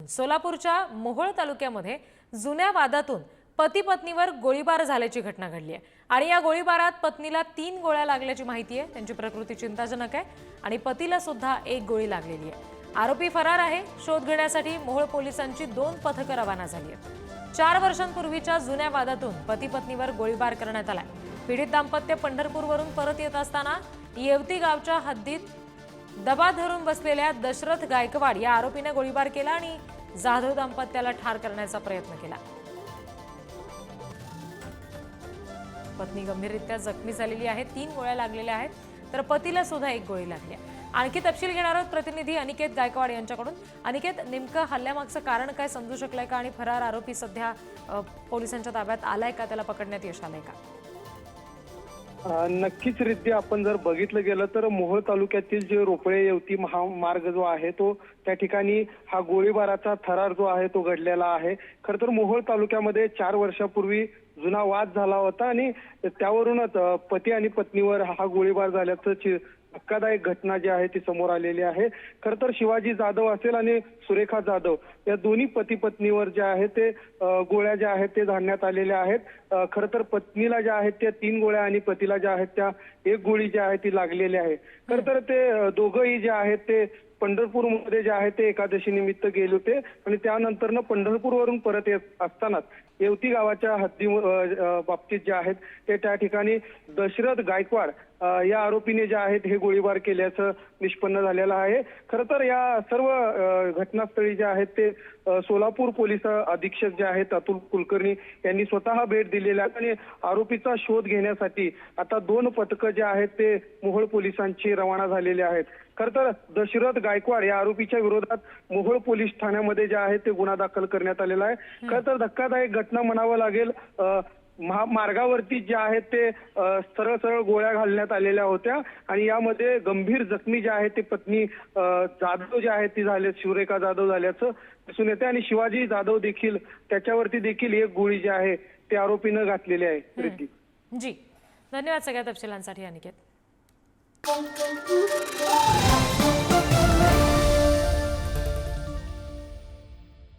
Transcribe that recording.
सोलापूरच्या मोहोळ तालुक्यामध्ये जुन्या वादातून पती पत्नीवर गोळीबार झाल्याची घटना घडली आहे आणि या गोळीबारात पत्नीला 3 गोळ्या लागल्याची माहिती आहे। त्यांची प्रकृती चिंताजनक आहे आणि पतीला सुद्धा 1 गोळी लागलेली आहे। आरोपी फरार आहे। शोध घेण्यासाठी मोहोळ पोलिसांची 2 पथकं रवाना झाली आहेत। 4 वर्षांपूर्वीच्या जुन्या वादातून पती पत्नीवर गोळीबार करण्यात आलाय। पीडित दाम्पत्य पंढरपूरवरून परत येत असताना येवती गावच्या हद्दीत दबा धरून बसलेल्या दशरथ गायकवाड या आरोपीने गोळीबार केला आणि जाधव दाम्पत्याला ठार करण्याचा प्रयत्न केला। पत्नी गंभीररित्या जखमी झालेली आहे। 3 गोळ्या लागलेल्या आहेत तर पतीला सुद्धा 1 गोळी लागली आहे। आणखी तपशील घेणार आहोत प्रतिनिधी अनिकेत गायकवाड यांच्याकडून। अनिकेत, नेमकं हल्ल्यामागचं कारण काय समजू शकलंय का आणि फरार आरोपी सध्या पोलिसांच्या ताब्यात आलाय का, त्याला पकडण्यात यश आलंय का? नक्कीच रिद्धी, आपण जर बघितलं गेलं तर मोहोळ तालुक्यातील जे रोपळे येवती महामार्ग जो आहे तो त्या ठिकाणी हा गोळीबाराचा थरार जो आहे तो घडलेला आहे। खरं तर मोहोळ तालुक्यामध्ये 4 वर्षापूर्वी जुना वाद झाला होता आणि त्यावरूनच पती आणि पत्नीवर हा गोळीबार झाल्याचं धक्कादायक घटना जी आहे ती समोर आलेली आहे। खरं तर शिवाजी जाधव असेल आणि सुरेखा जाधव या दोन्ही पती पत्नीवर जे आहे ते गोळ्या ज्या आहेत ते झाडण्यात आलेल्या आहेत। खरं तर पत्नीला ज्या आहेत त्या 3 गोळ्या आणि पतीला ज्या आहेत त्या 1 गोळी जी आहे ती लागलेली आहे। खरं तर ते दोघंही जे आहेत ते पंढरपूरमध्ये जे आहे ते एकादशी निमित्त गेले होते आणि त्यानंतर पंढरपूरवरून परत येत असताना येवती गावाच्या हद्दी बाबतीत जे आहेत ते त्या ठिकाणी दशरथ गायकवाड या आरोपीने जे आहेत हे गोळीबार केल्याचं निष्पन्न झालेलं आहे। खरं तर या सर्व घटनास्थळी जे आहेत ते सोलापूर पोलीस अधीक्षक जे आहेत अतुल कुलकर्णी यांनी स्वतः भेट दिलेली आहे आणि आरोपीचा शोध घेण्यासाठी आता 2 पथकं जे आहेत ते मोहोळ पोलिसांची रवाना झालेली आहेत। खरं तर दशरथ गायकवाड या आरोपीच्या विरोधात मोहोळ पोलीस ठाण्यामध्ये जे आहे ते गुन्हा दाखल करण्यात आलेला आहे। खरं तर धक्कादायक घटना म्हणावं लागेल। महामार्गावरती जे आहेत ते सरळ सरळ गोळ्या घालण्यात आलेल्या होत्या आणि यामध्ये गंभीर जखमी जे आहे ते पत्नी जाधव जे आहेत ती झाले सुरेखा जाधव झाल्याचं दिसून येते आणि शिवाजी जाधव देखील त्याच्यावरती देखील 1 गोळी जी आहे ते आरोपीनं घातलेली आहे। रिद्धी जी, धन्यवाद सगळ्या तपशिलांसाठी अनिकेत।